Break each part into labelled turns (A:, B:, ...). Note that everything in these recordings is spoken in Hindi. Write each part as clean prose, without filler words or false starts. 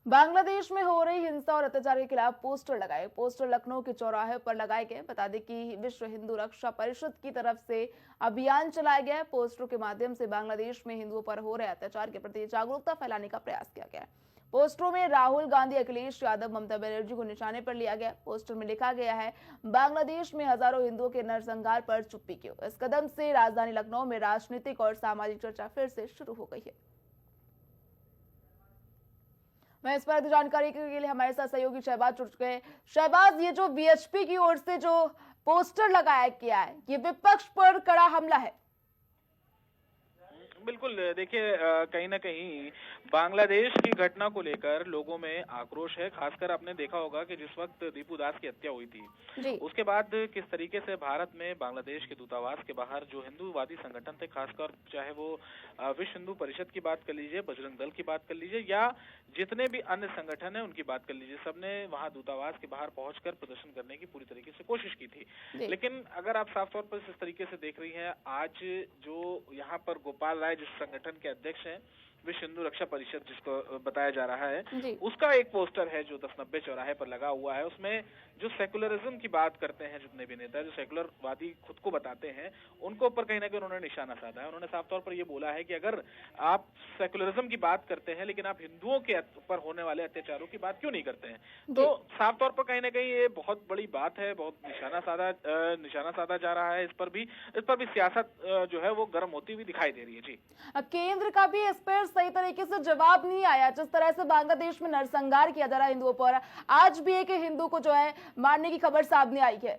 A: बांग्लादेश में हो रही हिंसा और अत्याचार के खिलाफ पोस्टर लगाए। पोस्टर लखनऊ के चौराहे पर लगाए गए। बता दें कि विश्व हिंदू रक्षा परिषद की तरफ से अभियान चलाया गया है। पोस्टरों के माध्यम से बांग्लादेश में हिंदुओं पर हो रहे अत्याचार के प्रति जागरूकता फैलाने का प्रयास किया गया है। पोस्टरों में राहुल गांधी, अखिलेश यादव, ममता बनर्जी को निशाने पर लिया गया। पोस्टर में लिखा गया है, बांग्लादेश में हजारों हिंदुओं के नरसंहार पर चुप्पी क्यों। इस कदम से राजधानी लखनऊ में राजनीतिक और सामाजिक चर्चा फिर से शुरू हो गई है। मैं इस पर अधिक जानकारी के लिए हमारे साथ सहयोगी शहबाज जुड़ चुके हैं। शहबाज, ये जो बीएचपी की ओर से जो पोस्टर लगाया गया है, ये विपक्ष पर कड़ा हमला है।
B: बिल्कुल, देखिए कहीं ना कहीं बांग्लादेश की घटना को लेकर लोगों में आक्रोश है। खासकर आपने देखा होगा कि जिस वक्त दीपू दास की हत्या हुई थी, उसके बाद किस तरीके से भारत में बांग्लादेश के दूतावास के बाहर जो हिंदूवादी संगठन थे, खासकर चाहे वो विश्व हिंदू परिषद की बात कर लीजिए, बजरंग दल की बात कर लीजिए, या जितने भी अन्य संगठन है उनकी बात कर लीजिए, सबने वहां दूतावास के बाहर पहुंचकर प्रदर्शन करने की पूरी तरीके से कोशिश की थी। लेकिन अगर आप साफ तौर पर इस तरीके से देख रही हैं, आज जो यहाँ पर गोपाल राय जिस संगठन के अध्यक्ष हैं, विश्व हिंदू रक्षा परिषद जिसको बताया जा रहा है, उसका एक पोस्टर है जो 1090 चौराहे पर लगा हुआ है। उसमें जो सेकुलरिज्म की बात करते हैं जितने भी नेता, जो सेकुलरवादी खुद को बताते हैं, उनको ऊपर कहीं ना कहीं उन्होंने निशाना साधा है। उन्होंने साफ तौर पर यह बोला है कि अगर आप सेकुलरिज्म की बात करते हैं लेकिन आप हिंदुओं के ऊपर होने वाले अत्याचारों की बात क्यों नहीं करते हैं, तो साफ तौर पर कहीं ना कहीं ये बहुत बड़ी बात है, बहुत निशाना साधा जा रहा है। इस पर भी सियासत जो है वो गर्म होती हुई दिखाई दे रही है। जी,
A: केंद्र का भी इस पर सही तरीके से जवाब नहीं आया। जिस तरह से बांग्लादेश में नरसंहार किया जा रहा है हिंदुओं पर, आज भी एक हिंदू को जो है मारने की खबर सामने आई है।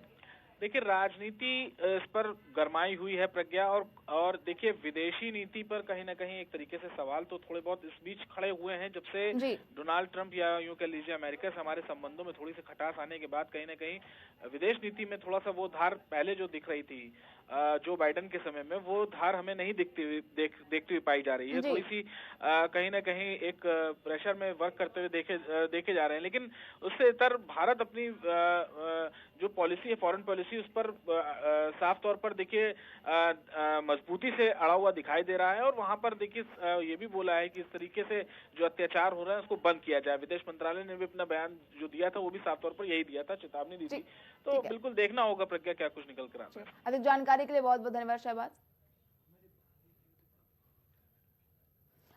B: देखिए, राजनीति इस पर गरमाई हुई है प्रज्ञा, और देखिए विदेशी नीति पर कहीं ना कहीं एक तरीके से सवाल तो थोड़े बहुत इस बीच खड़े हुए हैं। जब से डोनाल्ड ट्रंप या यूं कह लीजिए अमेरिका से हमारे संबंधों में थोड़ी सी खटास आने के बाद कहीं ना कहीं विदेश नीति में थोड़ा सा वो धार पहले जो दिख रही थी जो बाइडेन के समय में, वो धार हमें नहीं देखती हुई पाई जा रही है। थोड़ी सी कहीं ना कहीं एक प्रेशर में वर्क करते हुए देखे जा रहे हैं। लेकिन उससे इतर भारत अपनी जो पॉलिसी है, फॉरेन पॉलिसी, उस पर साफ तौर पर देखिए मजबूती से अड़ा हुआ दिखाई दे रहा है। और वहां पर देखिए ये भी बोला है कि इस तरीके से जो अत्याचार हो रहा है उसको बंद किया जाए। विदेश मंत्रालय ने भी अपना बयान जो दिया था वो भी साफ तौर पर यही दिया था, चेतावनी दी थी। तो बिल्कुल देखना होगा प्रज्ञा क्या कुछ निकल कर आता है।
A: अधिक जानकारी के लिए बहुत बहुत धन्यवाद शहबाज।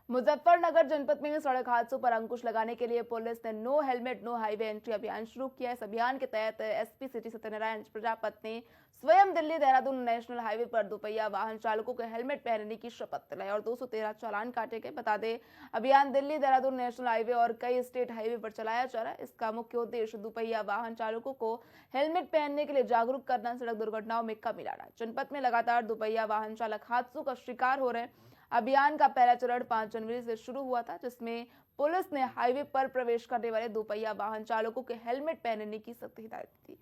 A: मुजफ्फरनगर जनपद में सड़क हादसों पर अंकुश लगाने के लिए पुलिस ने no helmet no highway entry अभियान शुरू किया। इस अभियान के तहत एसपी सिटी सत्यनारायण प्रजापत ने स्वयं दिल्ली देहरादून नेशनल हाईवे पर दोपहिया वाहन चालकों को हेलमेट पहनने की शपथ दिलाई और 213 चालान काटे गए। बता दें, अभियान दिल्ली देहरादून नेशनल हाईवे और कई स्टेट हाईवे पर चलाया जा रहा है। इसका मुख्य उद्देश्य दोपहिया वाहन चालकों को हेलमेट पहनने के लिए जागरूक करना, सड़क दुर्घटनाओं में कमी लाना। जनपद में लगातार दोपहिया वाहन चालक हादसों का शिकार हो रहे हैं। अभियान का पहला चरण 5 जनवरी से शुरू हुआ था, जिसमें पुलिस ने हाईवे पर प्रवेश करने वाले दोपहिया वाहन चालकों के हेलमेट पहनने की सख्त हिदायत दी।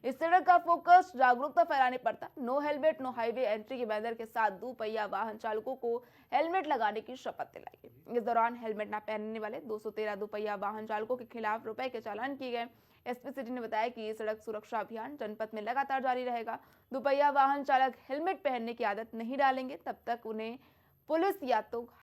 A: इस चरण का फोकस जागरूकता फैलाने पर था। No helmet no highway entry के बैनर के साथ दोपहिया वाहन चालकों को हेलमेट लगाने की शपथ दिलाई। इस दौरान हेलमेट न पहनने वाले 213 दोपहिया वाहन चालकों के खिलाफ रुपए के चालान किए गए। एसपी सिटी ने बताया कि सड़क सुरक्षा अभियान जनपद में लगातार जारी रहेगा। दोपहिया वाहन चालक हेलमेट पहनने की आदत नहीं डालेंगे तब तक उन्हें पुलिस या तो